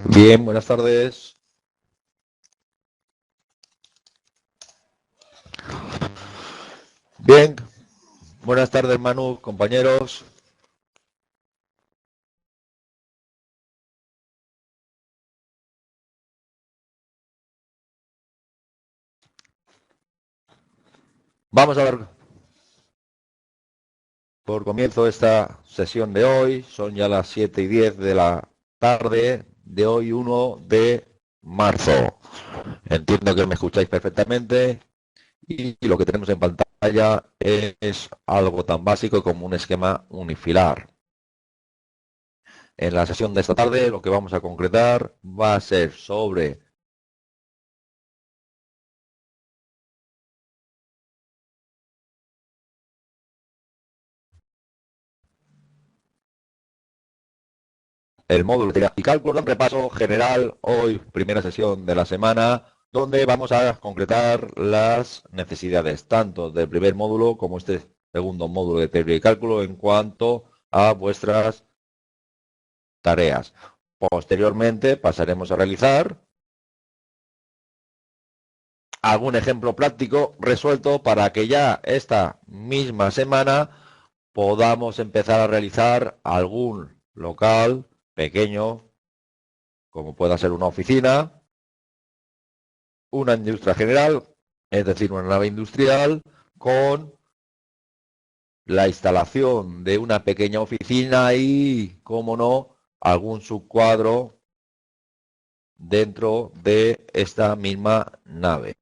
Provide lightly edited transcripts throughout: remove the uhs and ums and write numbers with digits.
Bien, buenas tardes. Bien, buenas tardes, Manu, compañeros. Vamos a dar por comienzo esta sesión de hoy. Son ya las 7:10 de la tarde de hoy, 1 de marzo. Entiendo que me escucháis perfectamente y lo que tenemos en pantalla es algo tan básico como un esquema unifilar. En la sesión de esta tarde lo que vamos a concretar va a ser sobre el módulo de y cálculo, un repaso general hoy, primera sesión de la semana, donde vamos a concretar las necesidades tanto del primer módulo como este segundo módulo de teoría y cálculo en cuanto a vuestras tareas. Posteriormente pasaremos a realizar algún ejemplo práctico resuelto para que ya esta misma semana podamos empezar a realizar algún local pequeño, como pueda ser una oficina, una industria general, es decir, una nave industrial con la instalación de una pequeña oficina y, como no, algún subcuadro dentro de esta misma nave.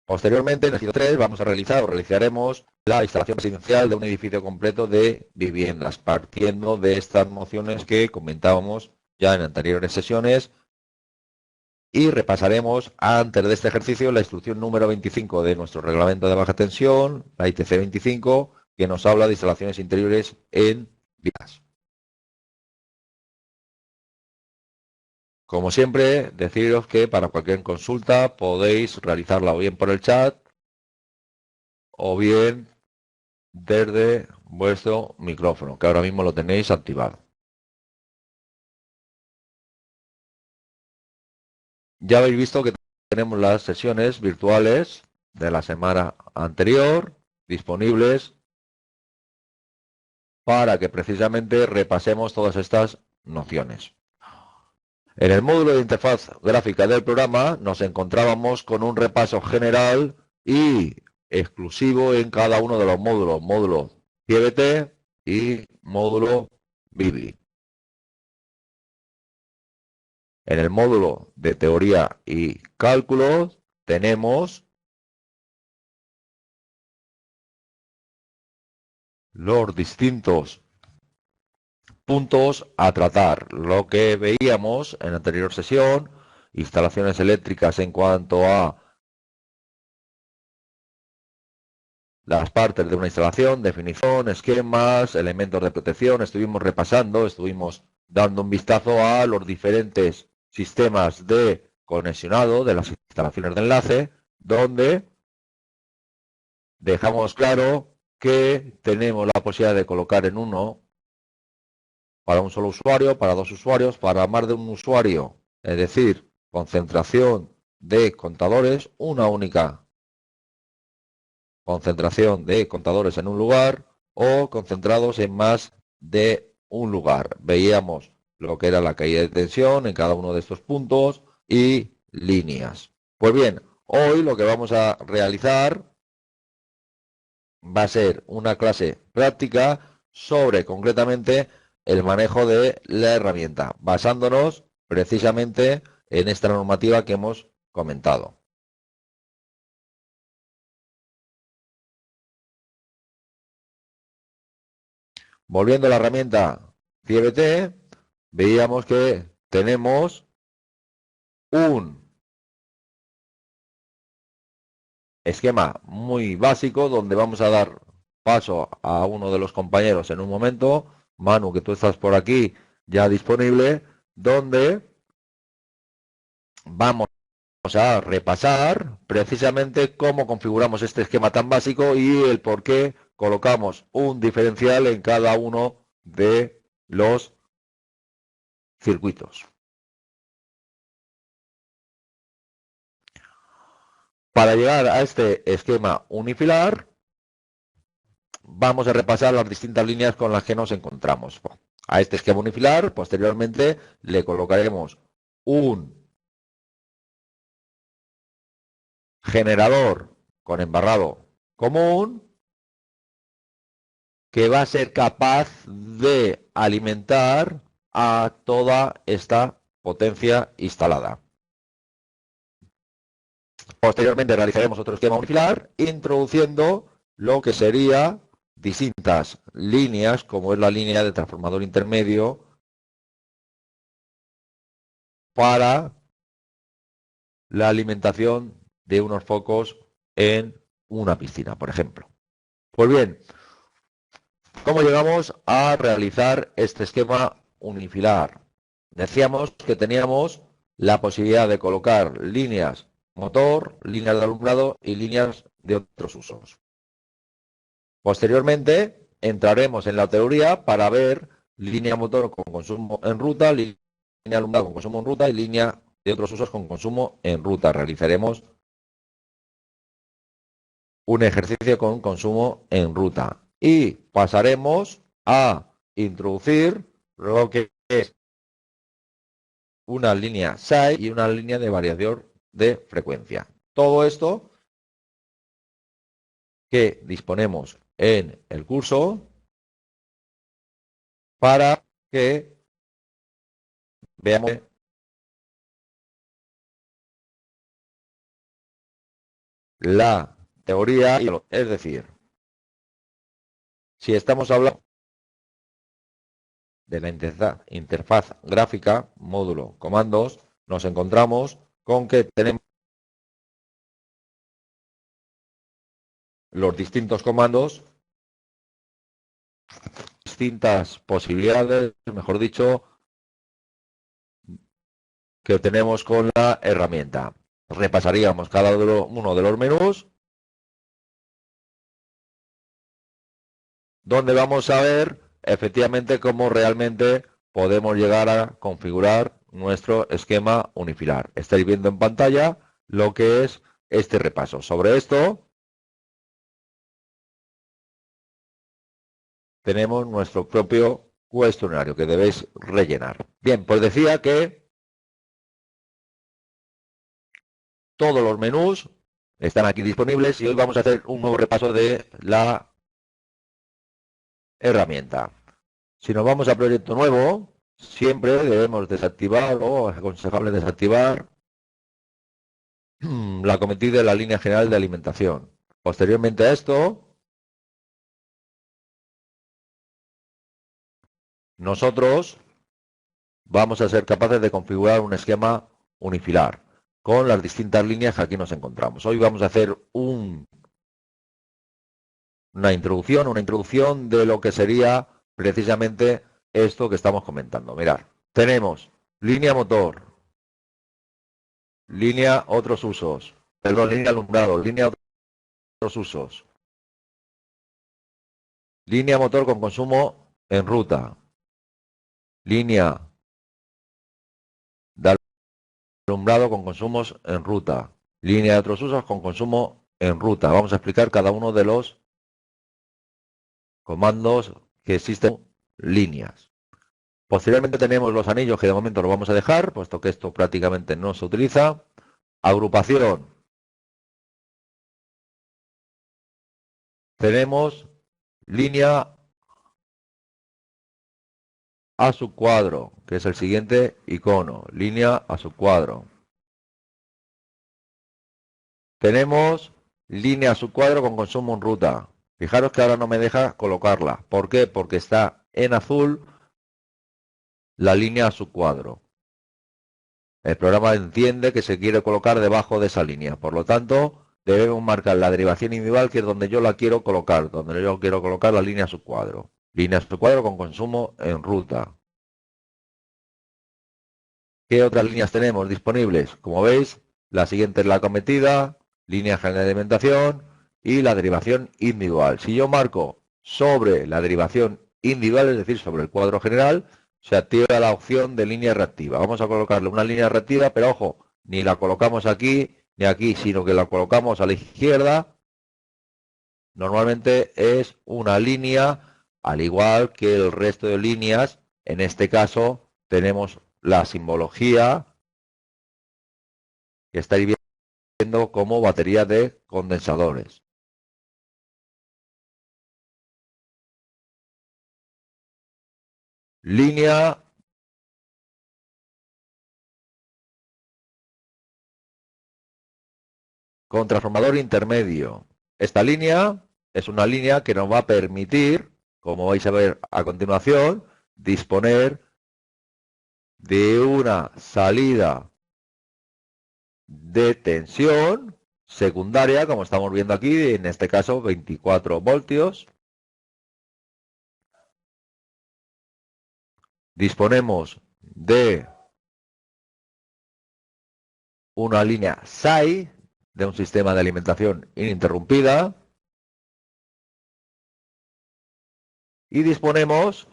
Posteriormente, en el ejercicio 3, vamos a realizar o realizaremos la instalación residencial de un edificio completo de viviendas, partiendo de estas nociones que comentábamos ya en anteriores sesiones. Y repasaremos antes de este ejercicio la instrucción número 25 de nuestro reglamento de baja tensión, la ITC 25, que nos habla de instalaciones interiores en vías. Como siempre, deciros que para cualquier consulta podéis realizarla o bien por el chat o bien desde vuestro micrófono, que ahora mismo lo tenéis activado. Ya habéis visto que tenemos las sesiones virtuales de la semana anterior disponibles para que precisamente repasemos todas estas nociones. En el módulo de interfaz gráfica del programa nos encontrábamos con un repaso general y exclusivo en cada uno de los módulos, módulo CIEBT y módulo BIBI. En el módulo de teoría y cálculos tenemos los distintos puntos a tratar. Lo que veíamos en la anterior sesión, instalaciones eléctricas en cuanto a las partes de una instalación, definición, esquemas, elementos de protección. Estuvimos repasando, estuvimos dando un vistazo a los diferentes sistemas de conexionado de las instalaciones de enlace, donde dejamos claro que tenemos la posibilidad de colocar en uno para un solo usuario, para dos usuarios, para más de un usuario, es decir, concentración de contadores, una única concentración de contadores en un lugar o concentrados en más de un lugar. Veíamos lo que era la caída de tensión en cada uno de estos puntos y líneas. Pues bien, hoy lo que vamos a realizar va a ser una clase práctica sobre concretamente el manejo de la herramienta, basándonos precisamente en esta normativa que hemos comentado. Volviendo a la herramienta CIEBT, veíamos que tenemos un esquema muy básico donde vamos a dar paso a uno de los compañeros en un momento. Manu, que tú estás por aquí ya disponible, donde vamos a repasar precisamente cómo configuramos este esquema tan básico y el por qué colocamos un diferencial en cada uno de los circuitos. Para llegar a este esquema unifilar, vamos a repasar las distintas líneas con las que nos encontramos. A este esquema unifilar, posteriormente, le colocaremos un generador con embarrado común que va a ser capaz de alimentar a toda esta potencia instalada. Posteriormente realizaremos otro esquema unifilar introduciendo lo que sería distintas líneas, como es la línea de transformador intermedio, para la alimentación de unos focos en una piscina, por ejemplo. Pues bien, ¿cómo llegamos a realizar este esquema unifilar? Decíamos que teníamos la posibilidad de colocar líneas motor, líneas de alumbrado y líneas de otros usos. Posteriormente entraremos en la teoría para ver línea motor con consumo en ruta, línea de alumbrado con consumo en ruta y línea de otros usos con consumo en ruta. Realizaremos un ejercicio con consumo en ruta y pasaremos a introducir lo que es una línea SAI y una línea de variación de frecuencia. Todo esto que disponemos en el curso para que veamos la teoría, es decir, si estamos hablando de la interfaz gráfica, módulo, comandos, nos encontramos con que tenemos los distintos comandos, distintas posibilidades, mejor dicho, que obtenemos con la herramienta. Repasaríamos cada uno de los menús, donde vamos a ver efectivamente cómo realmente podemos llegar a configurar nuestro esquema unifilar. Estáis viendo en pantalla lo que es este repaso. Sobre esto tenemos nuestro propio cuestionario que debéis rellenar. Bien, pues decía que todos los menús están aquí disponibles y hoy vamos a hacer un nuevo repaso de la herramienta. Si nos vamos a proyecto nuevo, siempre debemos desactivar o es aconsejable desactivar la cometida de la línea general de alimentación. Posteriormente a esto, nosotros vamos a ser capaces de configurar un esquema unifilar con las distintas líneas que aquí nos encontramos. Hoy vamos a hacer una introducción de lo que sería precisamente esto que estamos comentando. Mirad, tenemos línea motor, línea otros usos, perdón, línea alumbrado, línea otros usos, línea motor con consumo en ruta, línea de alumbrado con consumos en ruta, línea de otros usos con consumo en ruta. Vamos a explicar cada uno de los comandos que existen, líneas. Posteriormente tenemos los anillos que de momento lo vamos a dejar, puesto que esto prácticamente no se utiliza. Agrupación. Tenemos línea a subcuadro, que es el siguiente icono, línea a subcuadro. Tenemos línea a subcuadro con consumo en ruta. Fijaros que ahora no me deja colocarla. ¿Por qué? Porque está en azul la línea a subcuadro. El programa entiende que se quiere colocar debajo de esa línea. Por lo tanto, debemos marcar la derivación individual, que es donde yo la quiero colocar, donde yo quiero colocar la línea a subcuadro. Línea a subcuadro con consumo en ruta. ¿Qué otras líneas tenemos disponibles? Como veis, la siguiente es la cometida, línea general de alimentación y la derivación individual. Si yo marco sobre la derivación individual, es decir, sobre el cuadro general, se activa la opción de línea reactiva. Vamos a colocarle una línea reactiva, pero ojo, ni la colocamos aquí ni aquí, sino que la colocamos a la izquierda, normalmente es una línea, al igual que el resto de líneas. En este caso tenemos la simbología que estáis viendo como batería de condensadores. Línea con transformador intermedio. Esta línea es una línea que nos va a permitir, como vais a ver a continuación, disponer de una salida de tensión secundaria, como estamos viendo aquí, en este caso 24 voltios. Disponemos de una línea SAI, de un sistema de alimentación ininterrumpida, y disponemos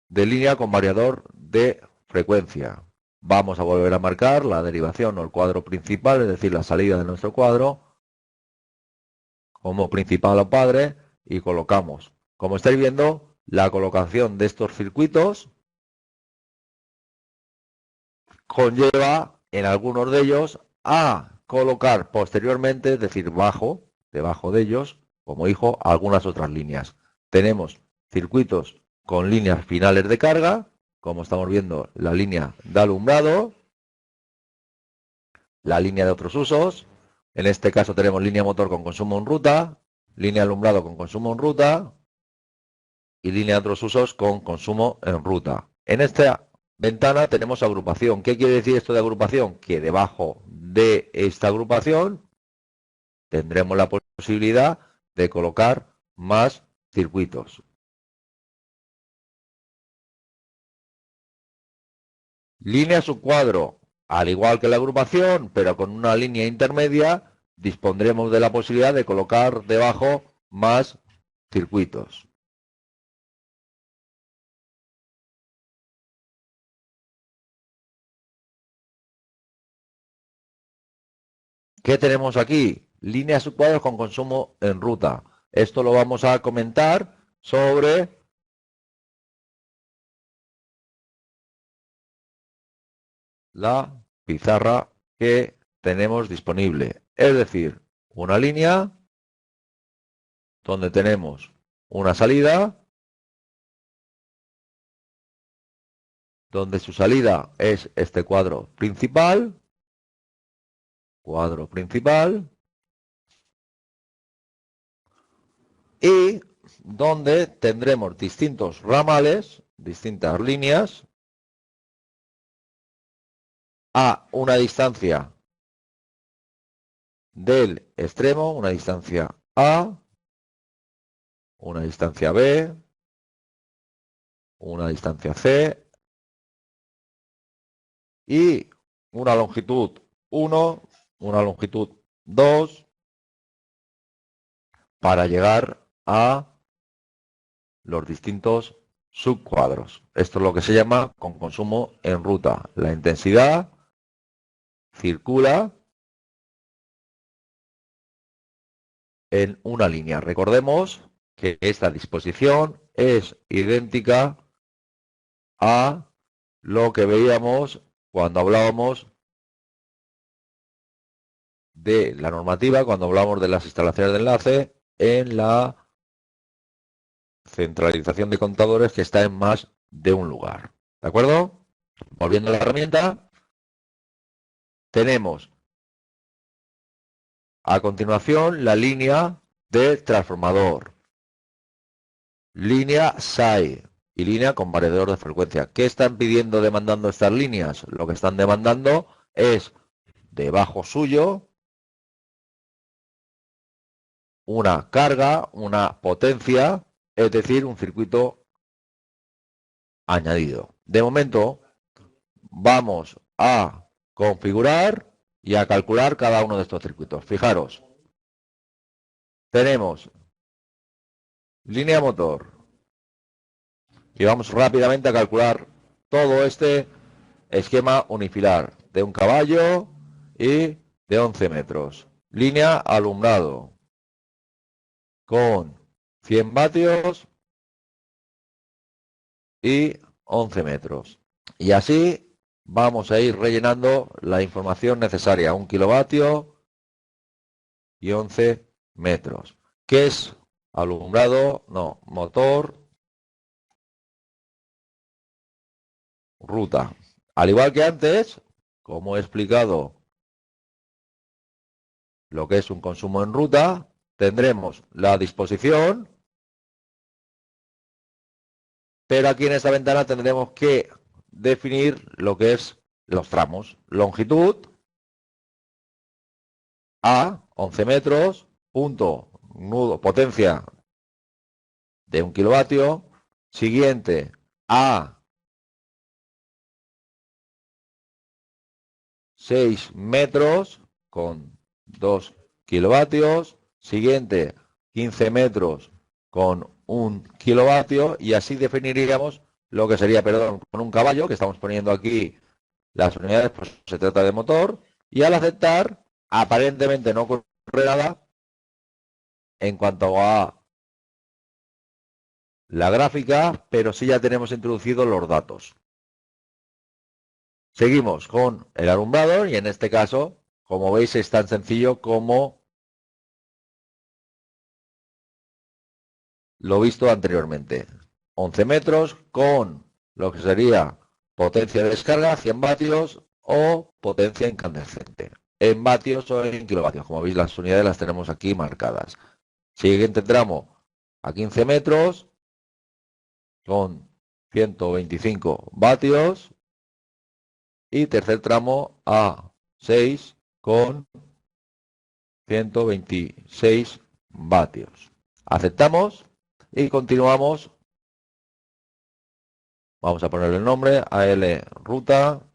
de línea con variador de frecuencia. Vamos a volver a marcar la derivación o el cuadro principal, es decir, la salida de nuestro cuadro, como principal o padre, y colocamos. Como estáis viendo, la colocación de estos circuitos conlleva en algunos de ellos a colocar posteriormente, es decir, debajo de ellos, como hijo, algunas otras líneas. Tenemos circuitos con líneas finales de carga, como estamos viendo la línea de alumbrado, la línea de otros usos. En este caso tenemos línea motor con consumo en ruta, línea alumbrado con consumo en ruta y línea de otros usos con consumo en ruta. En esta ventana tenemos agrupación. ¿Qué quiere decir esto de agrupación? Que debajo de esta agrupación tendremos la posibilidad de colocar más circuitos. Línea subcuadro, al igual que la agrupación, pero con una línea intermedia, dispondremos de la posibilidad de colocar debajo más circuitos. ¿Qué tenemos aquí? Líneas subcuadros con consumo en ruta. Esto lo vamos a comentar sobre la pizarra que tenemos disponible. Es decir, una línea donde tenemos una salida, donde su salida es este cuadro principal, y donde tendremos distintos ramales, distintas líneas, a una distancia del extremo, una distancia A, una distancia B, una distancia C y una longitud 1, una longitud 2, para llegar a los distintos subcuadros. Esto es lo que se llama con consumo en ruta. La intensidad circula en una línea. Recordemos que esta disposición es idéntica a lo que veíamos cuando hablábamos de la normativa, cuando hablamos de las instalaciones de enlace en la centralización de contadores, que está en más de un lugar. ¿De acuerdo? Volviendo a la herramienta, tenemos a continuación la línea de transformador, línea SAI y línea con variador de frecuencia. ¿Qué están pidiendo, demandando estas líneas? Lo que están demandando es debajo suyo una carga, una potencia, es decir, un circuito añadido. De momento vamos a configurar y a calcular cada uno de estos circuitos. Fijaros, tenemos línea motor y vamos rápidamente a calcular todo este esquema unifilar de un caballo y de 11 metros. Línea alumbrado con 100 vatios y 11 metros. Y así vamos a ir rellenando la información necesaria. 1 kilovatio y 11 metros. ¿Qué es alumbrado? No, motor, ruta. Al igual que antes, como he explicado lo que es un consumo en ruta, tendremos la disposición, pero aquí en esta ventana tendremos que definir lo que es los tramos. Longitud a 11 metros, punto, nudo, potencia de 1 kilovatio. Siguiente, a 6 metros con 2 kilovatios. Siguiente, 15 metros con 1 kilovatio. Y así definiríamos lo que sería, perdón, con un caballo, que estamos poniendo aquí las unidades, pues se trata de motor. Y al aceptar, aparentemente no ocurre nada en cuanto a la gráfica, pero sí ya tenemos introducidos los datos. Seguimos con el alumbrado y en este caso, como veis, es tan sencillo como lo visto anteriormente. 11 metros con lo que sería potencia de descarga, 100 vatios o potencia incandescente. En vatios o en kilovatios. Como veis, las unidades las tenemos aquí marcadas. Siguiente tramo a 15 metros con 125 vatios. Y tercer tramo a 6 con 126 vatios. Aceptamos y continuamos. Vamos a ponerle el nombre AL ruta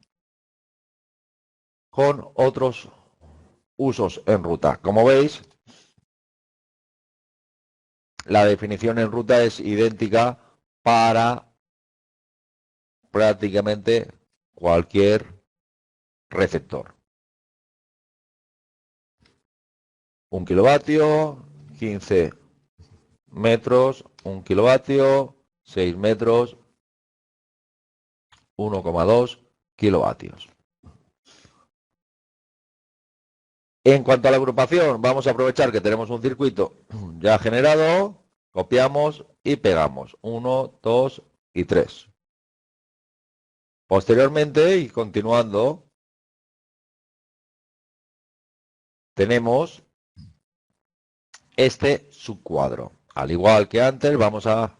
con otros usos en ruta. Como veis, la definición en ruta es idéntica para prácticamente cualquier receptor. 1 kilovatio, 15 metros, 1 kilovatio, 6 metros, 1,2 kilovatios. En cuanto a la agrupación, vamos a aprovechar que tenemos un circuito ya generado, copiamos y pegamos 1, 2 y 3. Posteriormente y continuando, tenemos este subcuadro. Al igual que antes, vamos a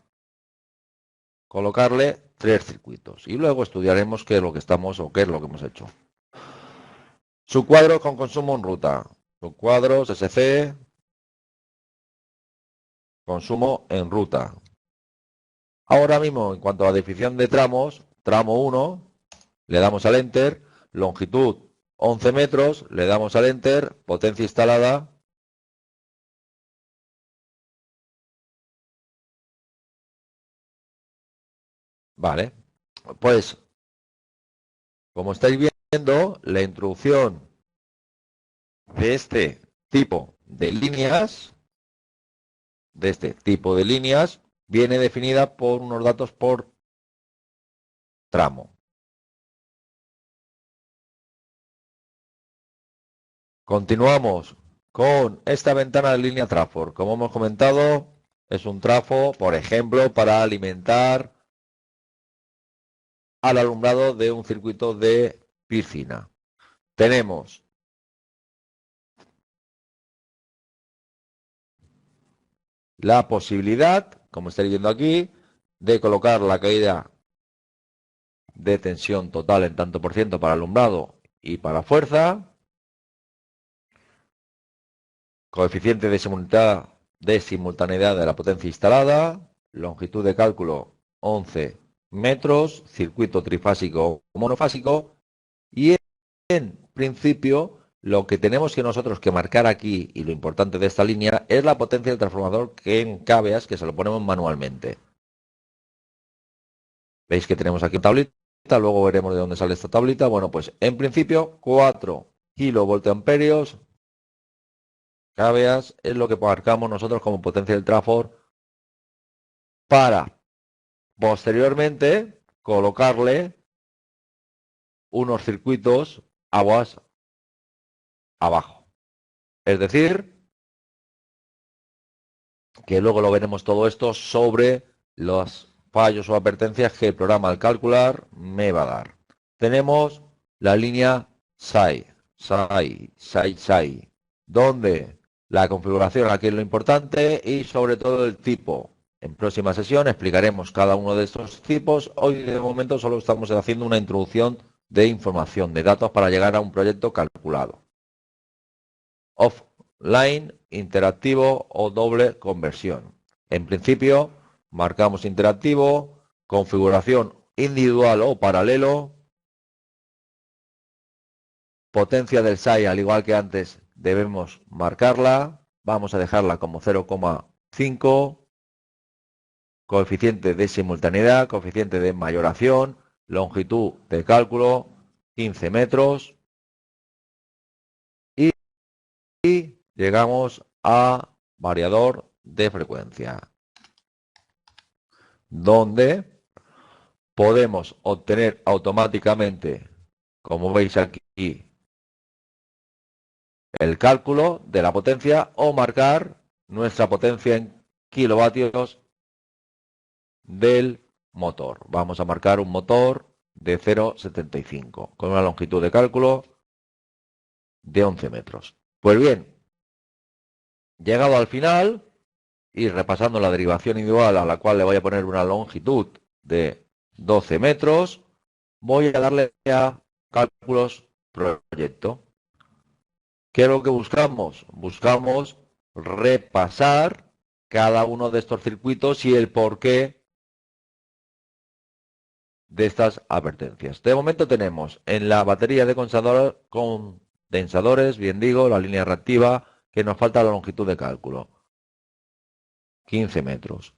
colocarle 3 circuitos y luego estudiaremos qué es lo que estamos o qué es lo que hemos hecho. Subcuadros con consumo en ruta. Subcuadros SC, consumo en ruta. Ahora mismo, en cuanto a la definición de tramos, tramo 1, le damos al Enter, longitud 11 metros, le damos al Enter, potencia instalada. Vale, pues como estáis viendo, la introducción de este tipo de líneas, viene definida por unos datos por tramo. Continuamos con esta ventana de línea Trafor. Como hemos comentado, es un trafo, por ejemplo, para alimentar al alumbrado de un circuito de piscina. Tenemos la posibilidad, como estáis viendo aquí, de colocar la caída de tensión total en tanto por ciento para alumbrado y para fuerza, coeficiente de simultaneidad de la potencia instalada, longitud de cálculo 11 metros, circuito trifásico o monofásico y en principio lo que tenemos que nosotros que marcar aquí y lo importante de esta línea es la potencia del transformador que en cabeas que se lo ponemos manualmente. Veis que tenemos aquí un tablito luego veremos de dónde sale esta tablita. Bueno, pues en principio 4 kilovoltamperios kVA es lo que marcamos nosotros como potencia del transform para posteriormente colocarle unos circuitos aguas abajo. Es decir, que luego lo veremos todo esto sobre los fallos o advertencias que el programa al calcular me va a dar. Tenemos la línea SAI, donde la configuración aquí es lo importante y sobre todo el tipo. En próxima sesión explicaremos cada uno de estos tipos. Hoy de momento solo estamos haciendo una introducción de información, de datos para llegar a un proyecto calculado. Offline, interactivo o doble conversión. En principio, marcamos interactivo, configuración individual o paralelo, potencia del SAI, al igual que antes, debemos marcarla. Vamos a dejarla como 0,5. Coeficiente de simultaneidad, coeficiente de mayoración, longitud de cálculo, 15 metros. Y llegamos a variador de frecuencia, donde podemos obtener automáticamente, como veis aquí, el cálculo de la potencia o marcar nuestra potencia en kilovatios del motor. Vamos a marcar un motor de 0,75 con una longitud de cálculo de 11 metros. Pues bien, llegado al final y repasando la derivación individual a la cual le voy a poner una longitud de 12 metros, voy a darle a cálculos proyecto. ¿Qué es lo que buscamos? Buscamos repasar cada uno de estos circuitos y el porqué de estas advertencias. De momento tenemos en la batería de condensadores, bien digo, la línea reactiva, que nos falta la longitud de cálculo. 15 metros.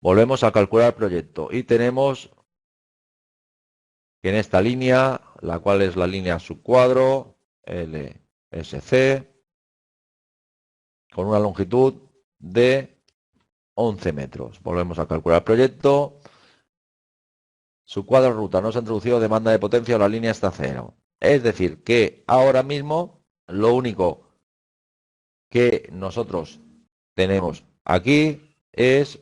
Volvemos a calcular el proyecto y tenemos que en esta línea, la cual es la línea subcuadro, LSC, con una longitud de 11 metros. Volvemos a calcular el proyecto. Subcuadro ruta, no se ha introducido demanda de potencia o la línea está a cero. Es decir, que ahora mismo lo único que nosotros tenemos aquí es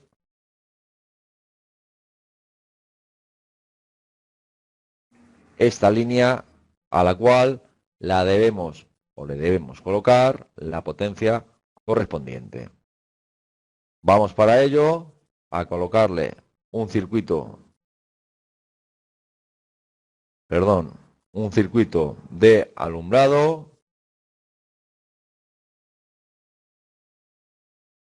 esta línea a la cual la debemos o le debemos colocar la potencia correspondiente. Vamos para ello a colocarle un circuito, un circuito de alumbrado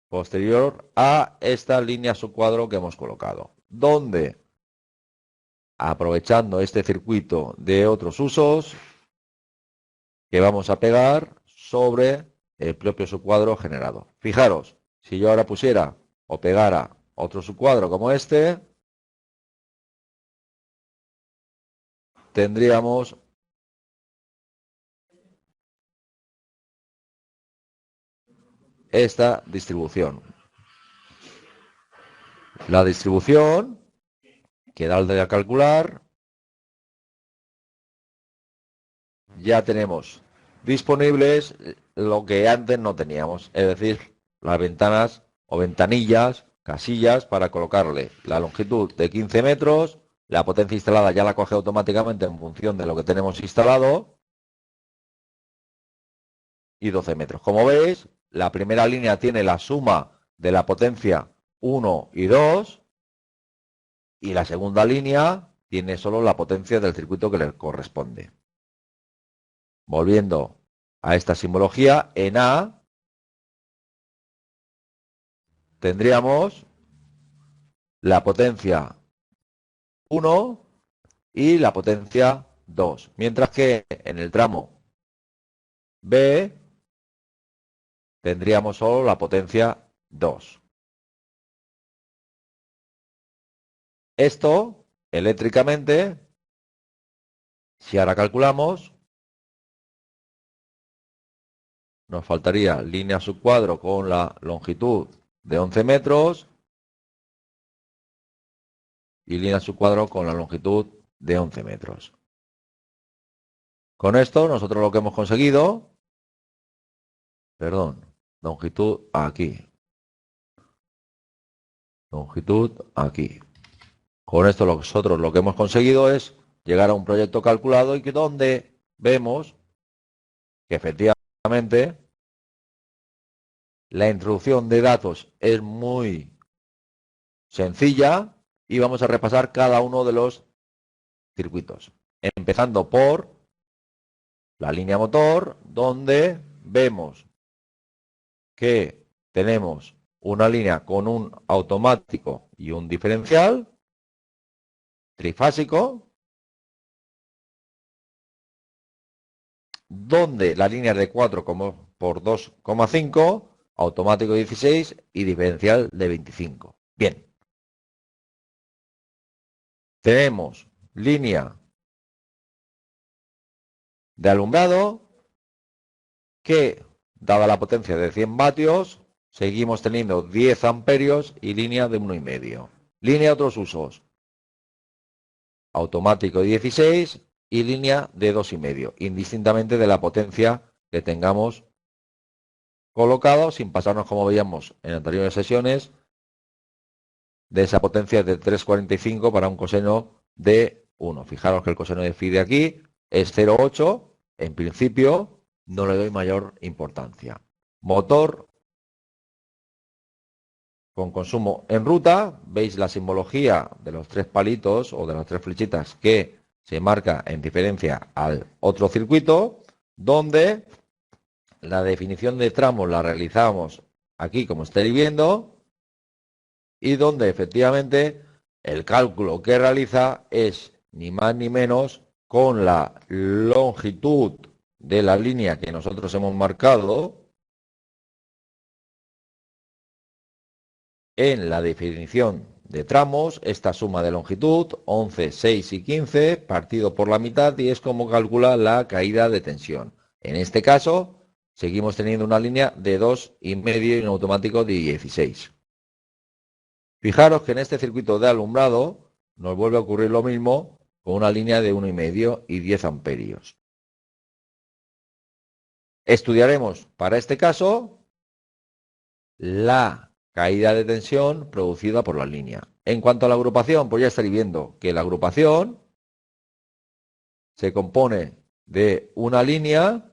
posterior a esta línea subcuadro que hemos colocado, donde aprovechando este circuito de otros usos que vamos a pegar sobre el propio subcuadro generado. Fijaros, si yo ahora pusiera o pegara otro subcuadro como este, tendríamos esta distribución. La distribución que darle a calcular, ya tenemos disponibles lo que antes no teníamos, es decir, las ventanas o ventanillas, casillas para colocarle la longitud de 15 metros, la potencia instalada ya la coge automáticamente en función de lo que tenemos instalado y 12 metros. Como veis, la primera línea tiene la suma de la potencia 1 y 2 y la segunda línea tiene solo la potencia del circuito que le corresponde. Volviendo a esta simbología, en A tendríamos la potencia 1 y la potencia 2, mientras que en el tramo B tendríamos solo la potencia 2. Esto, eléctricamente, Si ahora calculamos, nos faltaría línea subcuadro con la longitud de 11 metros y línea subcuadro con la longitud de 11 metros. Con esto nosotros lo que hemos conseguido, longitud aquí. Longitud aquí. Con esto nosotros lo que hemos conseguido es llegar a un proyecto calculado y que donde vemos que efectivamente la introducción de datos es muy sencilla y vamos a repasar cada uno de los circuitos. Empezando por la línea motor, donde vemos que tenemos una línea con un automático y un diferencial trifásico, donde la línea es de 4 por 2,5, automático 16 y diferencial de 25. Bien. Tenemos línea de alumbrado que, dada la potencia de 100 vatios, seguimos teniendo 10 amperios y línea de 1,5. Línea de otros usos. Automático 16 y línea de 2,5, indistintamente de la potencia que tengamos colocado, sin pasarnos, como veíamos en anteriores sesiones, de esa potencia de 3,45 para un coseno de 1. Fijaros que el coseno de phi de aquí es 0,8. En principio, no le doy mayor importancia. Motor con consumo en ruta. Veis la simbología de los 3 palitos o de las 3 flechitas que se marca en diferencia al otro circuito, donde la definición de tramos la realizamos aquí, como estáis viendo, y donde efectivamente el cálculo que realiza es ni más ni menos con la longitud de la línea que nosotros hemos marcado en la definición de tramos, esta suma de longitud, 11, 6 y 15, partido por la mitad, y es como calcula la caída de tensión. En este caso, seguimos teniendo una línea de 2,5 y un automático de 16. Fijaros que en este circuito de alumbrado nos vuelve a ocurrir lo mismo con una línea de 1,5 y 10 amperios. Estudiaremos para este caso la caída de tensión producida por la línea. En cuanto a la agrupación, pues ya estaréis viendo que la agrupación se compone de una línea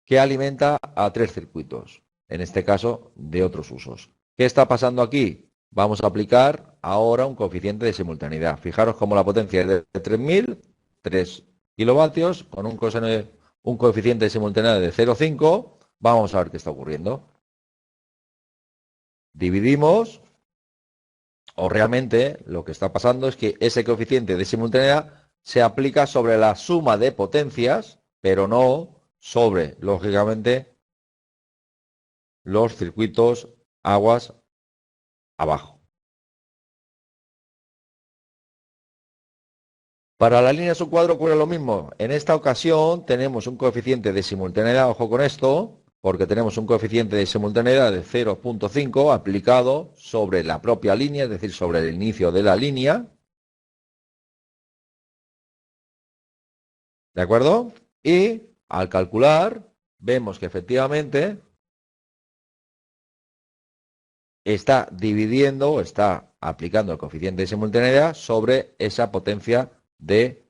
que alimenta a 3 circuitos, en este caso de otros usos. ¿Qué está pasando aquí? Vamos a aplicar ahora un coeficiente de simultaneidad. Fijaros como la potencia es de 3.000, 3 kilovatios, con un coeficiente de simultaneidad de 0,5. Vamos a ver qué está ocurriendo. Dividimos, o realmente lo que está pasando es que ese coeficiente de simultaneidad se aplica sobre la suma de potencias, pero no sobre, lógicamente, los circuitos aguas abajo. Para la línea subcuadro ocurre lo mismo. En esta ocasión tenemos un coeficiente de simultaneidad, ojo con esto, porque tenemos un coeficiente de simultaneidad de 0,5 aplicado sobre la propia línea, es decir, sobre el inicio de la línea. ¿De acuerdo? Y al calcular, vemos que efectivamente está dividiendo, está aplicando el coeficiente de simultaneidad sobre esa potencia de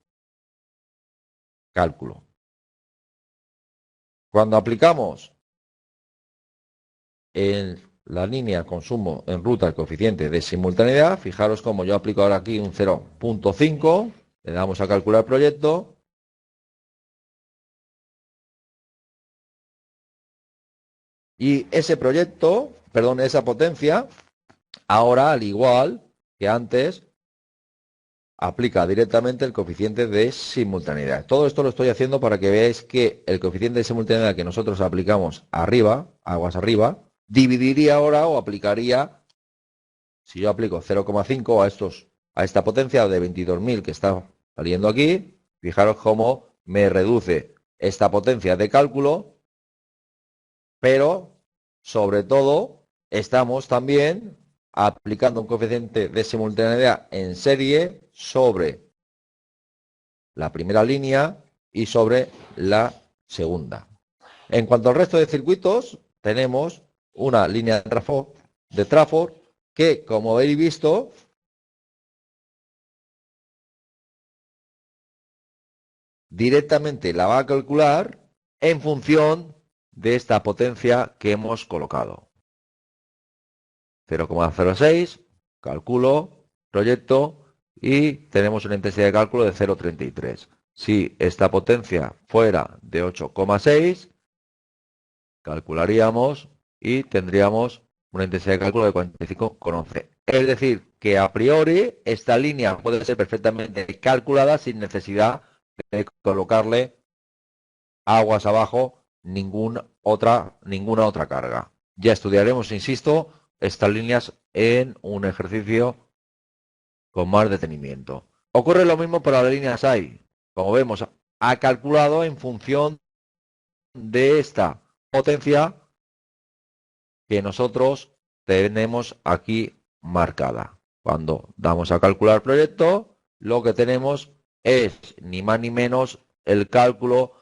cálculo. Cuando aplicamos en la línea consumo en ruta el coeficiente de simultaneidad, fijaros como yo aplico ahora aquí un 0,5, le damos a calcular proyecto. Y ese proyecto, perdón, esa potencia, ahora al igual que antes, aplica directamente el coeficiente de simultaneidad. Todo esto lo estoy haciendo para que veáis que el coeficiente de simultaneidad que nosotros aplicamos arriba, aguas arriba, dividiría ahora o aplicaría, si yo aplico 0,5 a estos a esta potencia de 22.000 que está saliendo aquí. Fijaros cómo me reduce esta potencia de cálculo, pero sobre todo estamos también aplicando un coeficiente de simultaneidad en serie sobre la primera línea y sobre la segunda. En cuanto al resto de circuitos, tenemos una línea de Trafford que, como habéis visto, directamente la va a calcular en función de esta potencia que hemos colocado. 0,06, calculo, proyecto y tenemos una intensidad de cálculo de 0,33. Si esta potencia fuera de 8,6, calcularíamos y tendríamos una intensidad de cálculo de 45,11. Es decir, que a priori esta línea puede ser perfectamente calculada sin necesidad de colocarle aguas abajo ninguna otra carga. Ya estudiaremos, insisto, estas líneas en un ejercicio con más detenimiento. Ocurre lo mismo para la línea SAI. Como vemos, ha calculado en función de esta potencia que nosotros tenemos aquí marcada. Cuando damos a calcular proyecto, lo que tenemos es ni más ni menos el cálculo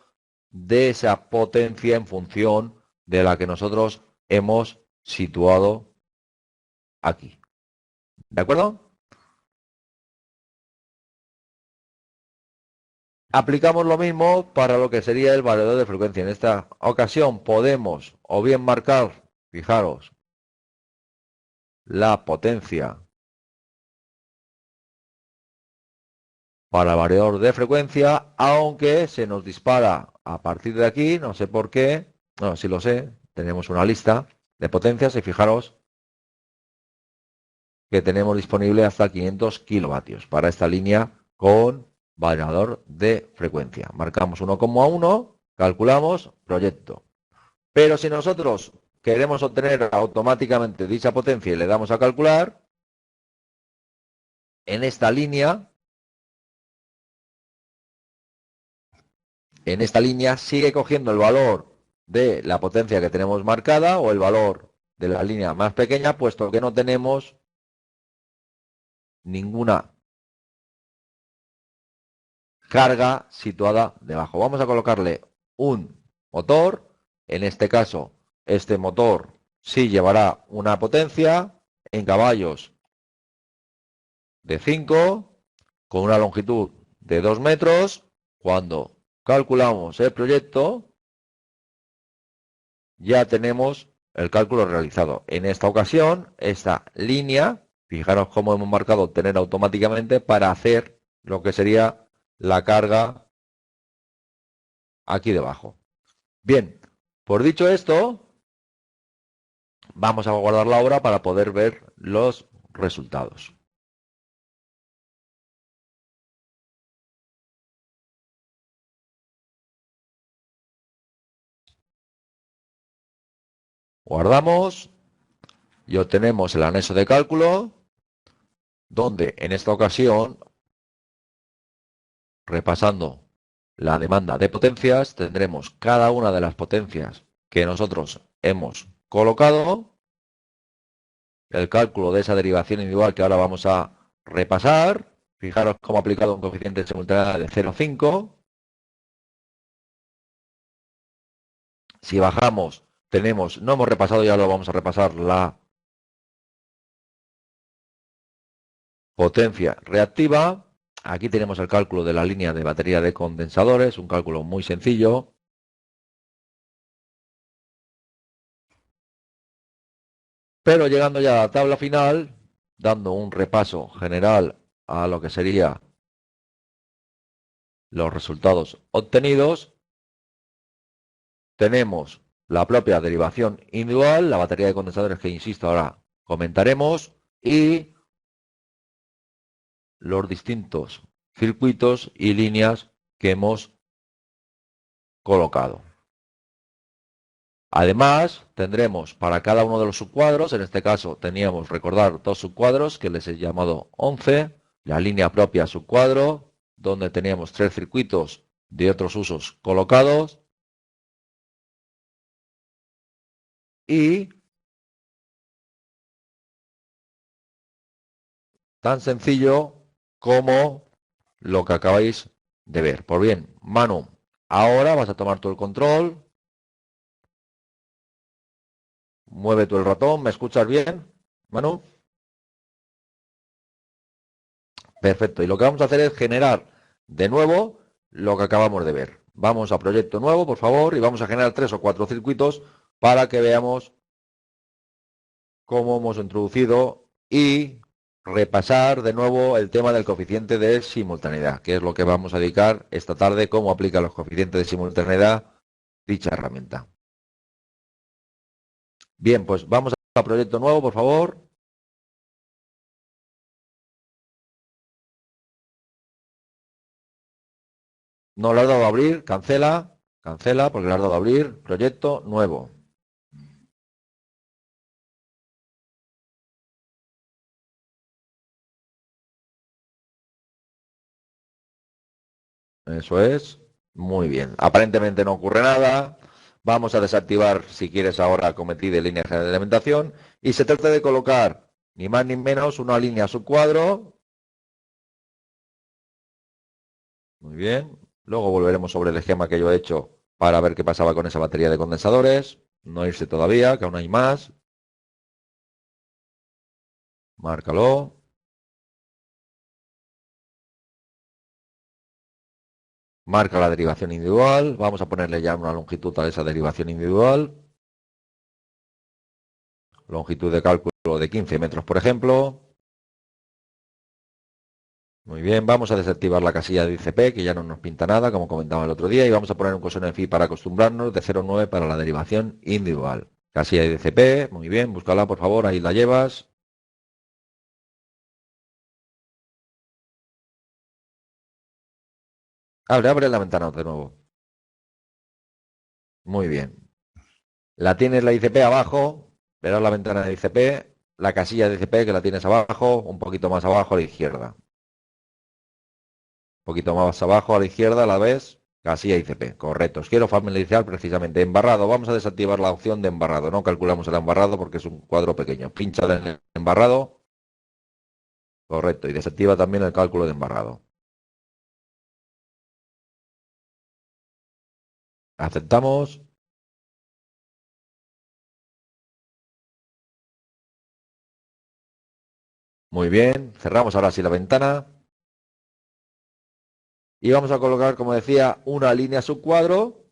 de esa potencia en función de la que nosotros hemos situado aquí. ¿De acuerdo? Aplicamos lo mismo para lo que sería el variador de frecuencia. En esta ocasión podemos o bien marcar, fijaros, la potencia para el variador de frecuencia, aunque se nos dispara a partir de aquí, no sé por qué, no, sí lo sé, tenemos una lista de potencias y fijaros que tenemos disponible hasta 500 kilovatios para esta línea con variador de frecuencia. Marcamos 1,1, calculamos, proyecto. Pero si nosotros queremos obtener automáticamente dicha potencia y le damos a calcular, en esta línea sigue cogiendo el valor de la potencia que tenemos marcada o el valor de la línea más pequeña, puesto que no tenemos ninguna carga situada debajo. Vamos a colocarle un motor. En este caso, este motor sí llevará una potencia en caballos de 5 con una longitud de 2 metros. Cuando calculamos el proyecto, ya tenemos el cálculo realizado. En esta ocasión, esta línea, fijaros cómo hemos marcado obtener automáticamente para hacer lo que sería la carga aquí debajo. Bien, por dicho esto, vamos a guardar la obra para poder ver los resultados. Guardamos y obtenemos el anexo de cálculo, donde en esta ocasión, repasando la demanda de potencias, tendremos cada una de las potencias que nosotros hemos colocado, el cálculo de esa derivación individual que ahora vamos a repasar. Fijaros cómo ha aplicado un coeficiente de simultaneidad de 0,5. Si bajamos, tenemos, no hemos repasado, ya lo vamos a repasar, la potencia reactiva. Aquí tenemos el cálculo de la línea de batería de condensadores, un cálculo muy sencillo. Pero llegando ya a la tabla final, dando un repaso general a lo que sería los resultados obtenidos, tenemos la propia derivación individual, la batería de condensadores que, insisto, ahora comentaremos, y los distintos circuitos y líneas que hemos colocado. Además, tendremos para cada uno de los subcuadros, en este caso teníamos, recordar, dos subcuadros que les he llamado 11, la línea propia subcuadro, donde teníamos 3 circuitos de otros usos colocados. Y tan sencillo como lo que acabáis de ver. Pues bien, Manu, ahora vas a tomar tú el control. Mueve tú el ratón. ¿Me escuchas bien, Manu? Perfecto. Y lo que vamos a hacer es generar de nuevo lo que acabamos de ver. Vamos a proyecto nuevo, por favor, y vamos a generar 3 o 4 circuitos para que veamos cómo hemos introducido y repasar de nuevo el tema del coeficiente de simultaneidad, que es lo que vamos a dedicar esta tarde, cómo aplica los coeficientes de simultaneidad dicha herramienta. Bien, pues vamos a proyecto nuevo, por favor. No le has dado a abrir, cancela, porque le has dado a abrir, proyecto nuevo. Eso es, muy bien. Aparentemente no ocurre nada. Vamos a desactivar, si quieres, ahora cometí de línea general de alimentación. Y se trata de colocar, ni más ni menos, una línea subcuadro. Muy bien. Luego volveremos sobre el esquema que yo he hecho para ver qué pasaba con esa batería de condensadores. No irse todavía, que aún hay más. Márcalo. Marca la derivación individual. Vamos a ponerle ya una longitud a esa derivación individual. Longitud de cálculo de 15 metros, por ejemplo. Muy bien, vamos a desactivar la casilla de ICP, que ya no nos pinta nada, como comentaba el otro día, y vamos a poner un coseno de phi para acostumbrarnos de 0,9 para la derivación individual. Casilla de ICP, muy bien, búscala por favor, ahí la llevas. Abre la ventana de nuevo. Muy bien. La tienes la ICP abajo, verás la ventana de ICP, la casilla de ICP que la tienes abajo, un poquito más abajo a la izquierda. Un poquito más abajo a la izquierda, ¿la ves? Casilla ICP, correcto. Os quiero familiarizar precisamente. Embarrado, vamos a desactivar la opción de embarrado. No calculamos el embarrado porque es un cuadro pequeño. Pincha en el embarrado, correcto. Y desactiva también el cálculo de embarrado. Aceptamos. Muy bien. Cerramos ahora sí la ventana. Y vamos a colocar, como decía, una línea subcuadro.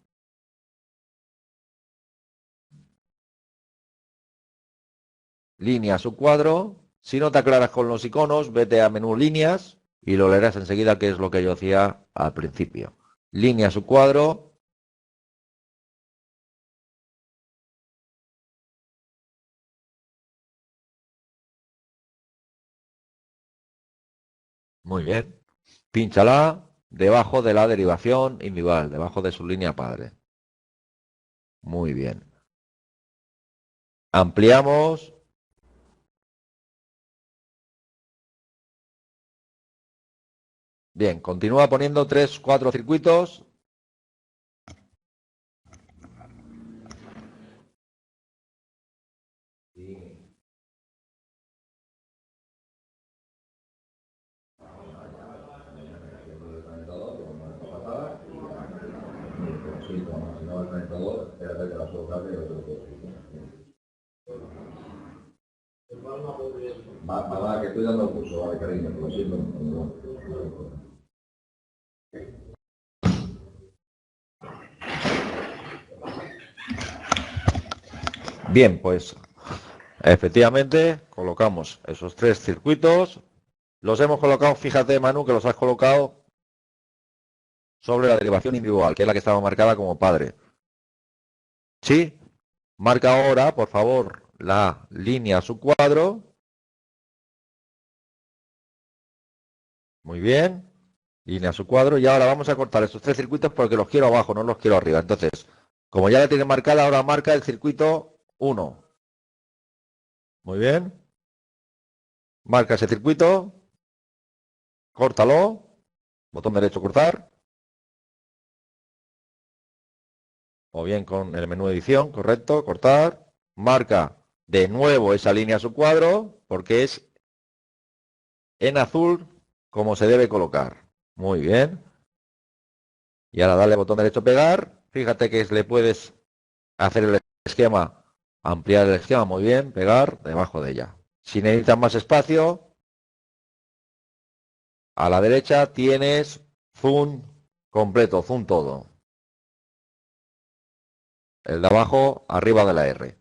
Línea subcuadro. Si no te aclaras con los iconos, vete a menú líneas y lo leerás enseguida, que es lo que yo hacía al principio. Línea subcuadro. Muy bien. Pínchala debajo de la derivación individual, debajo de su línea padre. Muy bien. Ampliamos. Bien, continúa poniendo 3, 4 circuitos. Va, que estoy dando curso, vale, cariño, lo siento. Bien, pues efectivamente colocamos esos 3 circuitos. Los hemos colocado, fíjate, Manu, que los has colocado sobre la derivación individual, que es la que estaba marcada como padre. ¿Sí? Marca ahora, por favor, la línea subcuadro. Muy bien. Línea subcuadro. Y ahora vamos a cortar estos 3 circuitos porque los quiero abajo, no los quiero arriba. Entonces, como ya la tiene marcada, ahora marca el circuito 1. Muy bien. Marca ese circuito. córtalo, botón derecho cortar, o bien con el menú edición, correcto, cortar, marca de nuevo esa línea a su cuadro, porque es en azul como se debe colocar. Muy bien. Y ahora dale botón derecho pegar, fíjate que le puedes hacer el esquema, ampliar el esquema, muy bien, pegar debajo de ella. Si necesitas más espacio, a la derecha tienes zoom completo, zoom todo. El de abajo, arriba de la R.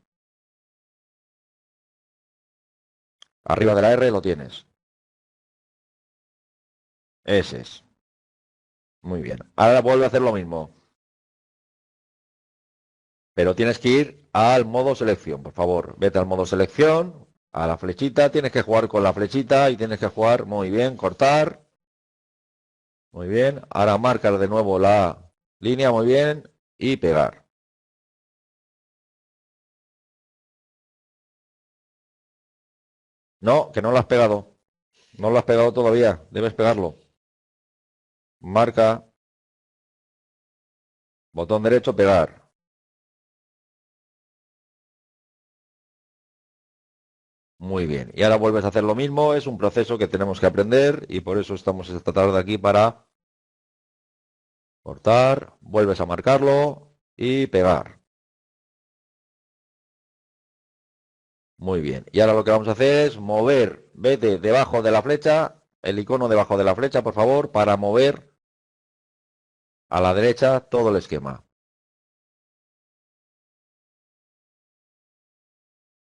Arriba de la R lo tienes. Ese es. Muy bien. Ahora vuelve a hacer lo mismo. Pero tienes que ir al modo selección, por favor. Vete al modo selección, a la flechita. Tienes que jugar con la flechita y tienes que jugar muy bien, cortar. Muy bien. Ahora marcar de nuevo la línea, muy bien. Y pegar. No, que no lo has pegado. No lo has pegado todavía. Debes pegarlo. Marca. Botón derecho, pegar. Muy bien. Y ahora vuelves a hacer lo mismo. Es un proceso que tenemos que aprender y por eso estamos esta tarde aquí para cortar. Vuelves a marcarlo y pegar. Muy bien. Y ahora lo que vamos a hacer es mover. Vete debajo de la flecha, el icono debajo de la flecha, por favor, para mover a la derecha todo el esquema.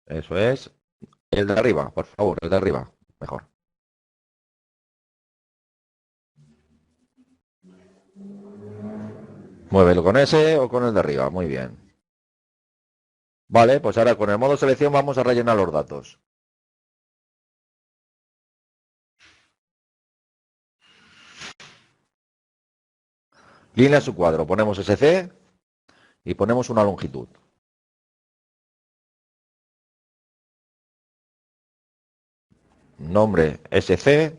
Eso es. El de arriba, por favor, el de arriba. Mejor. Muévelo con ese o con el de arriba. Muy bien. Vale, pues ahora con el modo selección vamos a rellenar los datos. Línea a su cuadro. Ponemos SC y ponemos una longitud. Nombre SC.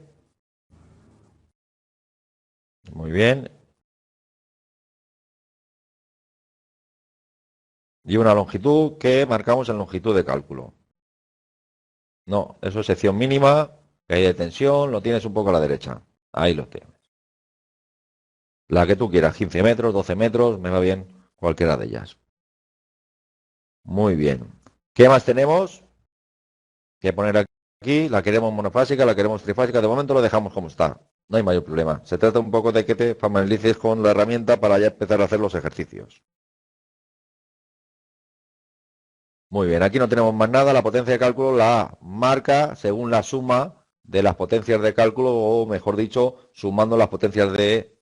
Muy bien. Y una longitud que marcamos en longitud de cálculo. No, eso es sección mínima, que hay de tensión, lo tienes un poco a la derecha. Ahí lo tienes. La que tú quieras, 15 metros, 12 metros, me va bien cualquiera de ellas. Muy bien. ¿Qué más tenemos que poner aquí? La queremos monofásica, la queremos trifásica. De momento lo dejamos como está. No hay mayor problema. Se trata un poco de que te familiarices con la herramienta para ya empezar a hacer los ejercicios. Muy bien, aquí no tenemos más nada. La potencia de cálculo la marca según la suma de las potencias de cálculo, o mejor dicho, sumando las potencias de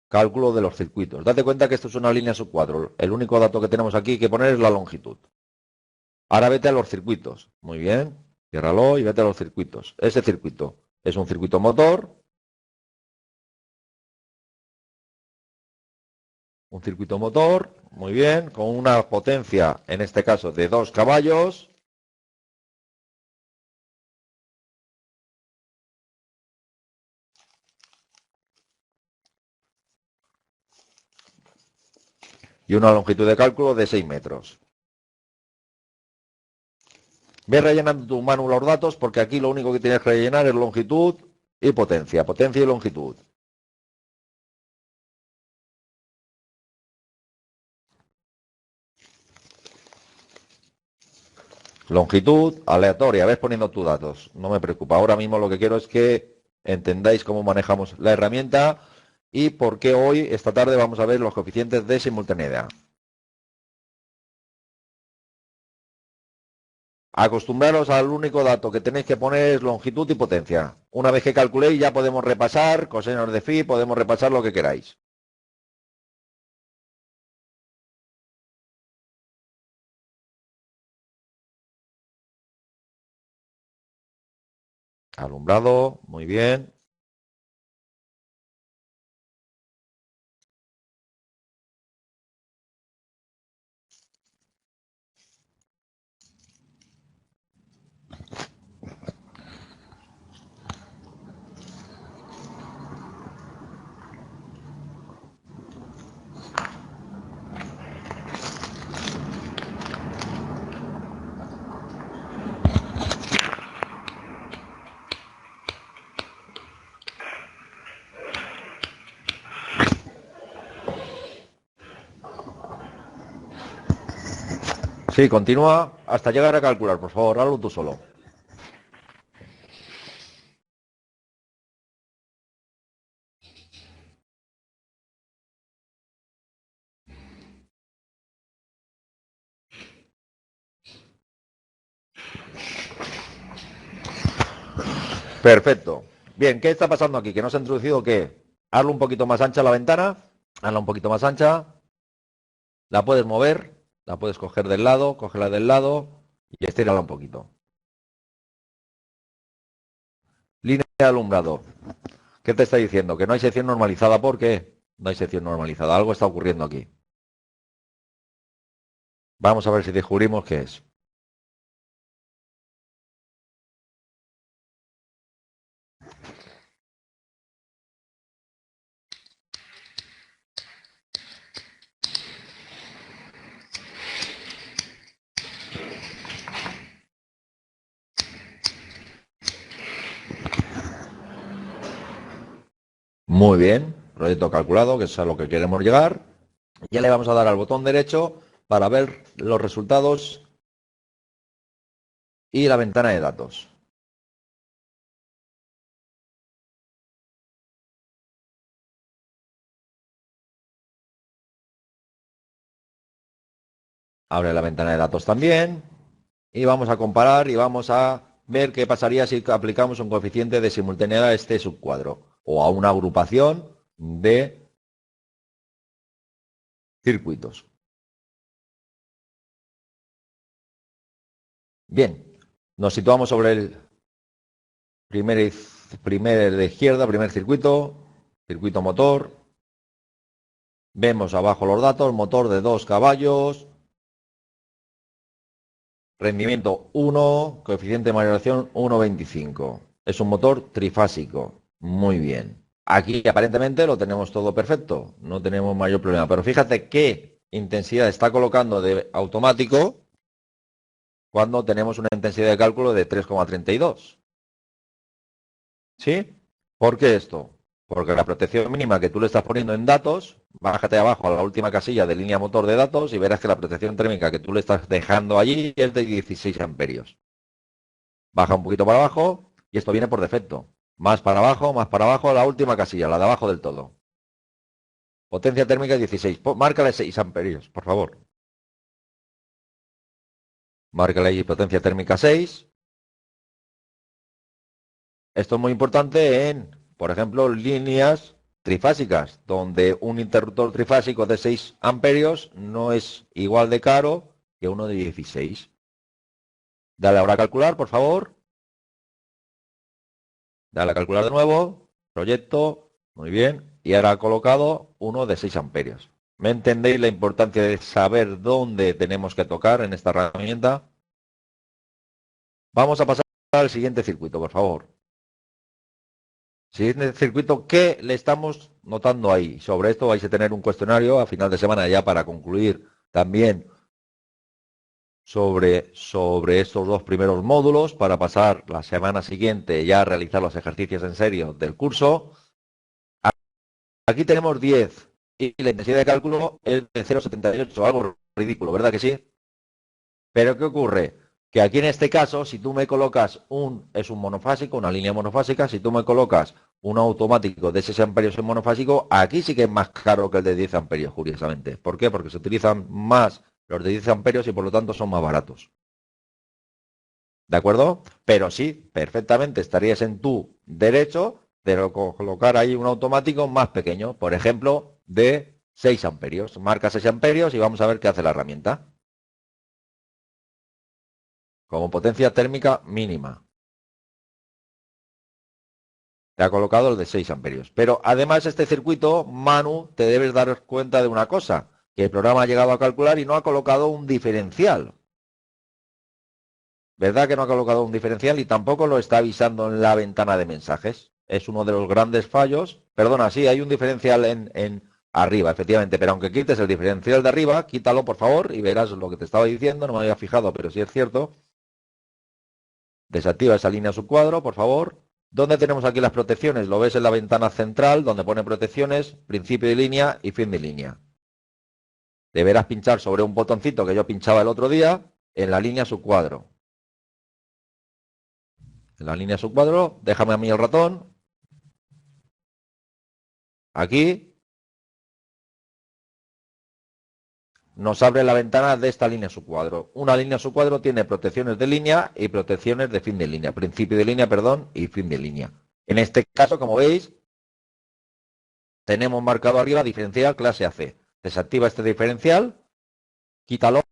cálculo de los circuitos. Date cuenta que esto es una línea subcuadro. El único dato que tenemos aquí que poner es la longitud. Ahora vete a los circuitos. Muy bien. Ciérralo y vete a los circuitos. Ese circuito es un circuito motor. Un circuito motor. Muy bien. Con una potencia, en este caso, de 2 caballos. Y una longitud de cálculo de 6 metros. Ve rellenando tu mano los datos porque aquí lo único que tienes que rellenar es longitud y potencia. Potencia y longitud. Longitud aleatoria, ves poniendo tus datos. No me preocupa. Ahora mismo lo que quiero es que entendáis cómo manejamos la herramienta y por qué hoy, esta tarde, vamos a ver los coeficientes de simultaneidad. Acostumbraros al único dato que tenéis que poner es longitud y potencia. Una vez que calculéis ya podemos repasar cosenos de phi, podemos repasar lo que queráis. Alumbrado, muy bien. Sí, continúa hasta llegar a calcular, por favor, hazlo tú solo. Perfecto. Bien, ¿qué está pasando aquí? ¿Que no se ha introducido qué? Hazlo un poquito más ancha la ventana, hazla un poquito más ancha, la puedes mover, la puedes coger del lado, cógela del lado y estírala un poquito. Línea de alumbrado. ¿Qué te está diciendo? Que no hay sección normalizada. ¿Por qué? No hay sección normalizada. Algo está ocurriendo aquí. Vamos a ver si descubrimos qué es. Muy bien. Proyecto calculado, que es a lo que queremos llegar. Ya le vamos a dar al botón derecho para ver los resultados y la ventana de datos. Abre la ventana de datos también. Y vamos a comparar y vamos a ver qué pasaría si aplicamos un coeficiente de simultaneidad a este subcuadro o a una agrupación de circuitos. Bien, nos situamos sobre el primer de izquierda, primer circuito, circuito motor. Vemos abajo los datos, motor de 2 caballos, rendimiento 1, coeficiente de mayoración 1,25. Es un motor trifásico. Muy bien. Aquí aparentemente lo tenemos todo perfecto, no tenemos mayor problema. Pero fíjate qué intensidad está colocando de automático cuando tenemos una intensidad de cálculo de 3,32. ¿Sí? ¿Por qué esto? Porque la protección mínima que tú le estás poniendo en datos, bájate abajo a la última casilla de línea motor de datos y verás que la protección térmica que tú le estás dejando allí es de 16 amperios. Baja un poquito para abajo y esto viene por defecto. Más para abajo, la última casilla, la de abajo del todo. Potencia térmica 16. Márcale 6 amperios, por favor. Márcale ahí potencia térmica 6. Esto es muy importante en, por ejemplo, líneas trifásicas, donde un interruptor trifásico de 6 amperios no es igual de caro que uno de 16. Dale ahora a calcular, por favor. Dale a calcular de nuevo. Proyecto. Muy bien. Y ahora ha colocado uno de 6 amperios. ¿Me entendéis la importancia de saber dónde tenemos que tocar en esta herramienta? Vamos a pasar al siguiente circuito, por favor. Siguiente circuito, ¿qué le estamos notando ahí? Sobre esto vais a tener un cuestionario a final de semana ya para concluir también sobre estos dos primeros módulos para pasar la semana siguiente ya a realizar los ejercicios en serio del curso. Aquí tenemos 10 y la intensidad de cálculo es de 0,78, algo ridículo, ¿verdad que sí? Pero ¿qué ocurre? Que aquí en este caso, si tú me colocas es un monofásico, una línea monofásica, si tú me colocas un automático de 6 amperios en monofásico, aquí sí que es más caro que el de 10 amperios, curiosamente. ¿Por qué? Porque se utilizan más los de 10 amperios y por lo tanto son más baratos. ¿De acuerdo? Pero sí, perfectamente estarías en tu derecho de colocar ahí un automático más pequeño, por ejemplo, de 6 amperios. Marca 6 amperios y vamos a ver qué hace la herramienta. Como potencia térmica mínima. Te ha colocado el de 6 amperios. Pero además este circuito, Manu, te debes dar cuenta de una cosa, que el programa ha llegado a calcular y no ha colocado un diferencial. ¿Verdad que no ha colocado un diferencial y tampoco lo está avisando en la ventana de mensajes? Es uno de los grandes fallos. Perdona, sí, hay un diferencial en arriba, efectivamente, pero aunque quites el diferencial de arriba, quítalo por favor y verás lo que te estaba diciendo, no me había fijado, pero sí es cierto. Desactiva esa línea subcuadro, por favor. ¿Dónde tenemos aquí las protecciones? Lo ves en la ventana central, donde pone protecciones, principio de línea y fin de línea. deberás pinchar sobre un botoncito que yo pinchaba el otro día en la línea subcuadro. En la línea subcuadro, déjame a mí el ratón. Aquí nos abre la ventana de esta línea subcuadro. Una línea subcuadro tiene protecciones de línea y protecciones de fin de línea. Principio de línea, perdón, y fin de línea. En este caso, como veis, tenemos marcado arriba diferencial clase AC. Desactiva este diferencial, quítalo,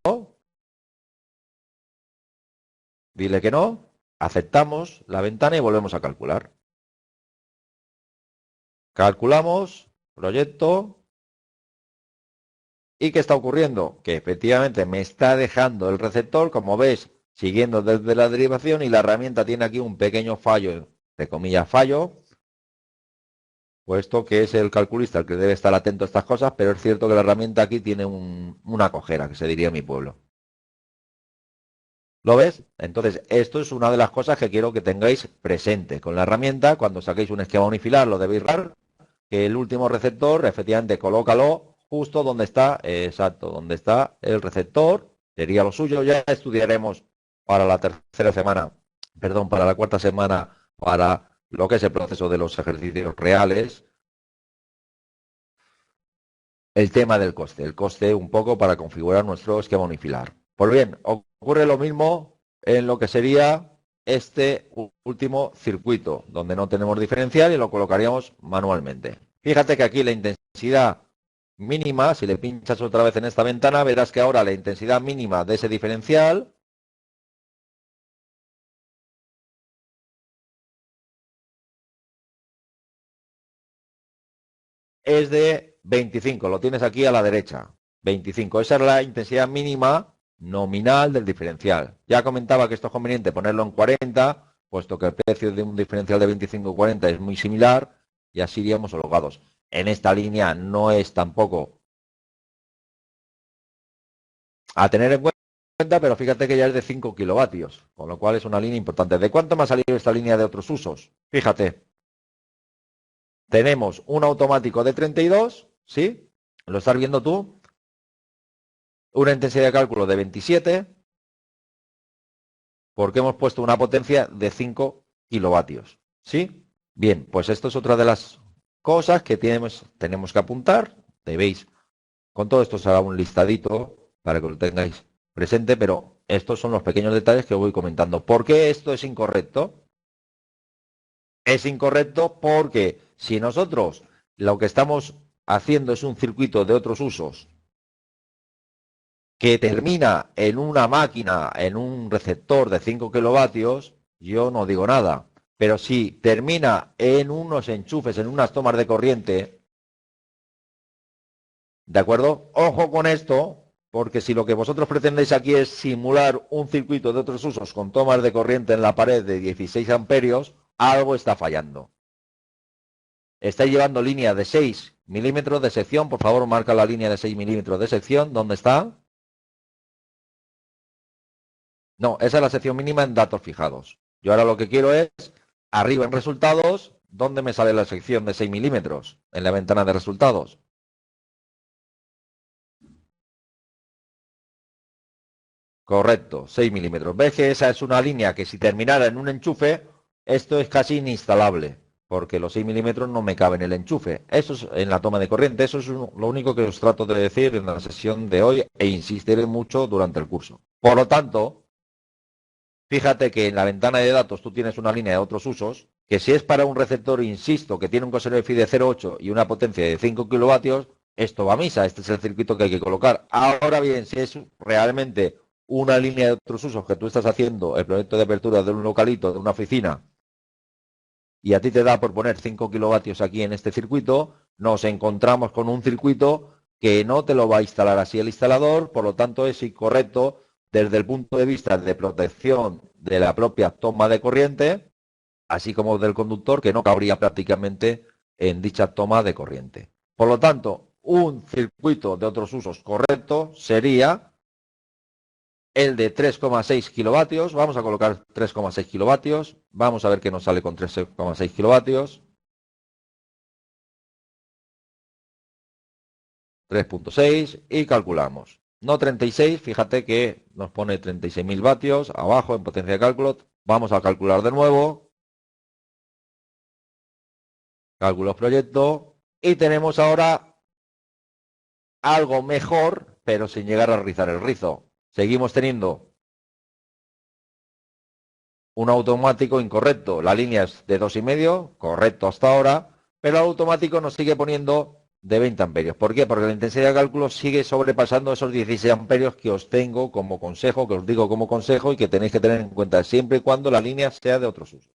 dile que no, aceptamos la ventana y volvemos a calcular. Calculamos, proyecto. ¿Y qué está ocurriendo? Que efectivamente me está dejando el receptor, como ves, siguiendo desde la derivación y la herramienta tiene aquí un pequeño fallo, de comillas fallo, puesto que es el calculista el que debe estar atento a estas cosas, pero es cierto que la herramienta aquí tiene una cojera, que se diría en mi pueblo. ¿Lo ves? Entonces, esto es una de las cosas que quiero que tengáis presente. Con la herramienta, cuando saquéis un esquema unifilar, lo debéis dar, que el último receptor, efectivamente, colócalo justo donde está, exacto, donde está el receptor, sería lo suyo. Ya estudiaremos para la tercera semana, perdón, para la cuarta semana, para lo que es el proceso de los ejercicios reales, el tema del coste, el coste un poco para configurar nuestro esquema unifilar. Pues bien, ocurre lo mismo en lo que sería este último circuito, donde no tenemos diferencial y lo colocaríamos manualmente. Fíjate que aquí la intensidad mínima, si le pinchas otra vez en esta ventana, verás que ahora la intensidad mínima de ese diferencial es de 25, lo tienes aquí a la derecha, 25. Esa es la intensidad mínima nominal del diferencial. Ya comentaba que esto es conveniente ponerlo en 40, puesto que el precio de un diferencial de 25-40 es muy similar y así iríamos holgados. En esta línea no es tampoco a tener en cuenta, pero fíjate que ya es de 5 kilovatios, con lo cual es una línea importante. ¿De cuánto me ha salido esta línea de otros usos? Fíjate, tenemos un automático de 32, ¿sí? ¿Lo estás viendo tú? Una intensidad de cálculo de 27, porque hemos puesto una potencia de 5 kilovatios. ¿Sí? Bien, pues esto es otra de las cosas que tenemos que apuntar. Debéis, con todo esto se hará un listadito para que lo tengáis presente, pero estos son los pequeños detalles que os voy comentando. ¿Por qué esto es incorrecto? Es incorrecto porque si nosotros lo que estamos haciendo es un circuito de otros usos que termina en una máquina, en un receptor de 5 kilovatios, yo no digo nada. Pero si termina en unos enchufes, en unas tomas de corriente, ¿de acuerdo? Ojo con esto, porque si lo que vosotros pretendéis aquí es simular un circuito de otros usos con tomas de corriente en la pared de 16 amperios, algo está fallando. Estáis llevando línea de 6 milímetros de sección, por favor marca la línea de 6 milímetros de sección, ¿dónde está? No, esa es la sección mínima en datos fijados. Yo ahora lo que quiero es, arriba en resultados, ¿dónde me sale la sección de 6 milímetros? En la ventana de resultados. Correcto, 6 milímetros. ¿Ves que esa es una línea que si terminara en un enchufe, esto es casiininstalable, porque los 6 milímetros no me caben en el enchufe. Eso es en la toma de corriente, eso es lo único que os trato de decir en la sesión de hoy e insistiré mucho durante el curso. Por lo tanto, fíjate que en la ventana de datos tú tienes una línea de otros usos, que si es para un receptor, insisto, que tiene un coseno de 0,8 y una potencia de 5 kilovatios, esto va a misa, este es el circuito que hay que colocar. Ahora bien, si es realmente una línea de otros usos que tú estás haciendo, el proyecto de apertura de un localito, de una oficina, y a ti te da por poner 5 kilovatios aquí en este circuito, nos encontramos con un circuito que no te lo va a instalar así el instalador, por lo tanto es incorrecto desde el punto de vista de protección de la propia toma de corriente, así como del conductor, que no cabría prácticamente en dicha toma de corriente. Por lo tanto, un circuito de otros usos correcto sería el de 3,6 kilovatios. Vamos a colocar 3,6 kilovatios. Vamos a ver qué nos sale con 3,6 kilovatios. 3.6 y calculamos. No 36, fíjate que nos pone 36.000 vatios abajo en potencia de cálculo. Vamos a calcular de nuevo. Cálculos proyecto. Y tenemos ahora algo mejor, pero sin llegar a rizar el rizo. Seguimos teniendo un automático incorrecto. La línea es de 2,5, correcto hasta ahora, pero el automático nos sigue poniendo de 20 amperios. ¿Por qué? Porque la intensidad de cálculo sigue sobrepasando esos 16 amperios que os tengo como consejo, que os digo como consejo y que tenéis que tener en cuenta siempre y cuando la línea sea de otros usos.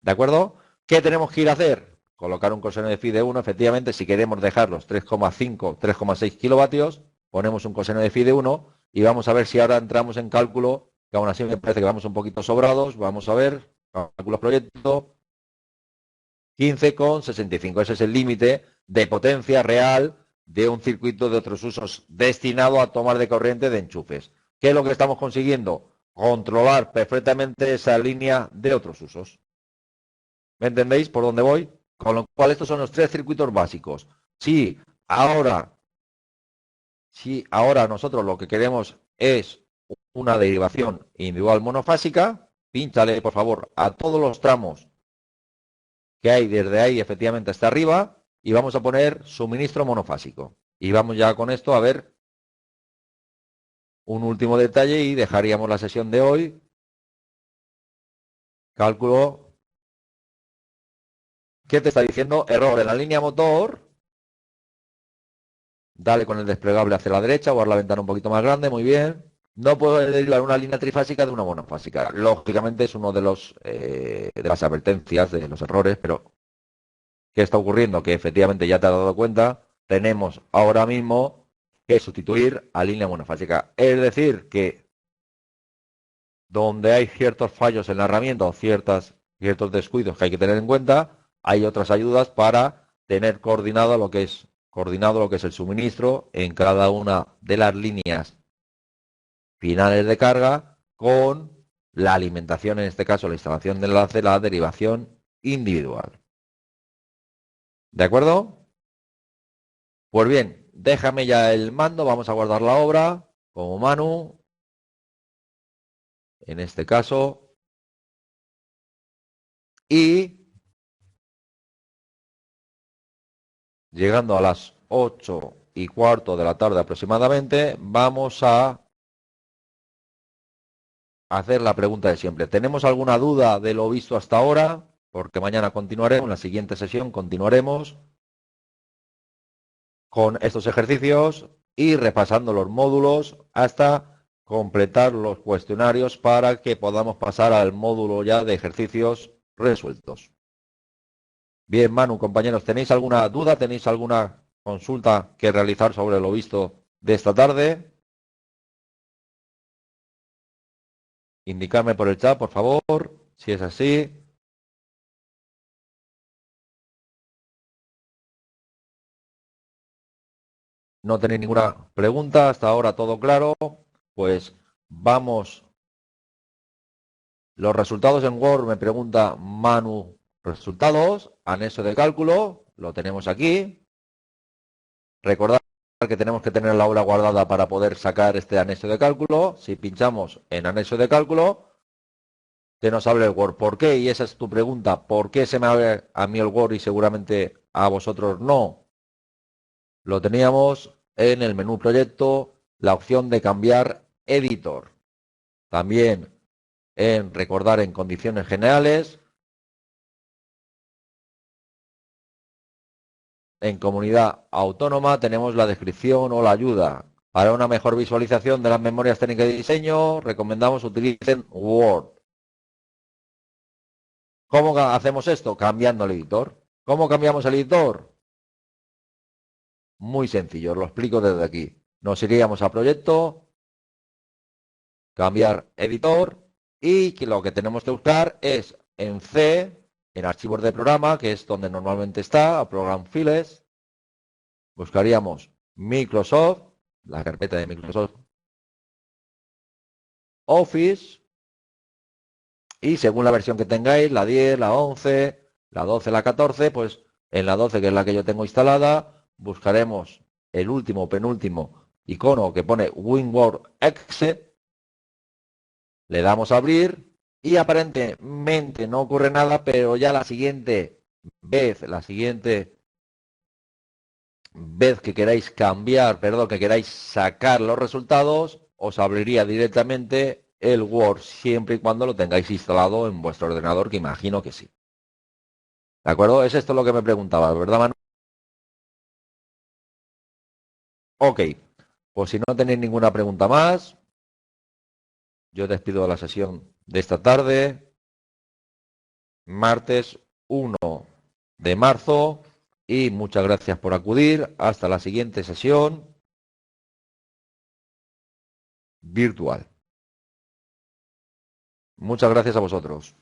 ¿De acuerdo? ¿Qué tenemos que ir a hacer? Colocar un coseno de phi de 1, efectivamente, si queremos dejar los 3,5, 3,6 kilovatios, ponemos un coseno de phi de 1 y vamos a ver si ahora entramos en cálculo, que aún así me parece que vamos un poquito sobrados. Vamos a ver, cálculos proyecto, 15,65. Ese es el límite de potencia real de un circuito de otros usos destinado a tomar de corriente de enchufes. ¿Qué es lo que estamos consiguiendo? Controlar perfectamente esa línea de otros usos. ¿Me entendéis por dónde voy? Con lo cual estos son los 3 circuitos básicos. Si ahora nosotros lo que queremos es una derivación individual monofásica, pínchale por favor a todos los tramos que hay desde ahí efectivamente hasta arriba y vamos a poner suministro monofásico. Y vamos ya con esto a ver un último detalle y dejaríamos la sesión de hoy. Cálculo. ¿Qué te está diciendo? Error en la línea motor. Dale con el desplegable hacia la derecha o a la ventana un poquito más grande. Muy bien. No puedo derivar una línea trifásica de una monofásica. Lógicamente es uno de las advertencias de los errores, pero ¿qué está ocurriendo? Que efectivamente ya te has dado cuenta, tenemos ahora mismo que sustituir a línea monofásica. Es decir, que donde hay ciertos fallos en la herramienta o ciertos descuidos que hay que tener en cuenta, hay otras ayudas para tener coordinado lo que es el suministro en cada una de las líneas finales de carga con la alimentación, en este caso la instalación de enlace, la derivación individual. ¿De acuerdo? Pues bien, déjame ya el mando, vamos a guardar la obra como Manu, en este caso, y llegando a las 8:15 de la tarde aproximadamente, vamos a hacer la pregunta de siempre. ¿Tenemos alguna duda de lo visto hasta ahora? Porque mañana continuaremos, en la siguiente sesión continuaremos con estos ejercicios y repasando los módulos hasta completar los cuestionarios para que podamos pasar al módulo ya de ejercicios resueltos. Bien, Manu, compañeros, ¿tenéis alguna duda? ¿Tenéis alguna consulta que realizar sobre lo visto de esta tarde? Indicadme por el chat, por favor, si es así. No tenéis ninguna pregunta, hasta ahora todo claro. Pues vamos. Los resultados en Word, me pregunta Manu. Resultados, anexo de cálculo, lo tenemos aquí. Recordad que tenemos que tener la aula guardada para poder sacar este anexo de cálculo. Si pinchamos en anexo de cálculo, te nos abre el Word. ¿Por qué? Y esa es tu pregunta. ¿Por qué se me abre a mí el Word y seguramente a vosotros no? Lo teníamos en el menú proyecto, la opción de cambiar editor. También en recordar en condiciones generales. En comunidad autónoma tenemos la descripción o la ayuda. Para una mejor visualización de las memorias técnicas de diseño, recomendamos utilicen Word. ¿Cómo hacemos esto? Cambiando el editor. ¿Cómo cambiamos el editor? Muy sencillo, os lo explico desde aquí. Nos iríamos a proyecto, cambiar editor y lo que tenemos que buscar es en C, en archivos de programa, que es donde normalmente está, a Program Files, buscaríamos Microsoft, la carpeta de Microsoft Office, y según la versión que tengáis, la 10, la 11, la 12, la 14, pues en la 12, que es la que yo tengo instalada, buscaremos el último, penúltimo icono que pone WinWord Exe, le damos a abrir y aparentemente no ocurre nada, pero ya la siguiente vez que queráis cambiar, perdón, que queráis sacar los resultados, os abriría directamente el Word, siempre y cuando lo tengáis instalado en vuestro ordenador, que imagino que sí. ¿De acuerdo? Es esto lo que me preguntabas, ¿verdad, Manu? Ok, pues si no tenéis ninguna pregunta más, yo despido la sesión de esta tarde, martes 1 de marzo, y muchas gracias por acudir. Hasta la siguiente sesión virtual. Muchas gracias a vosotros.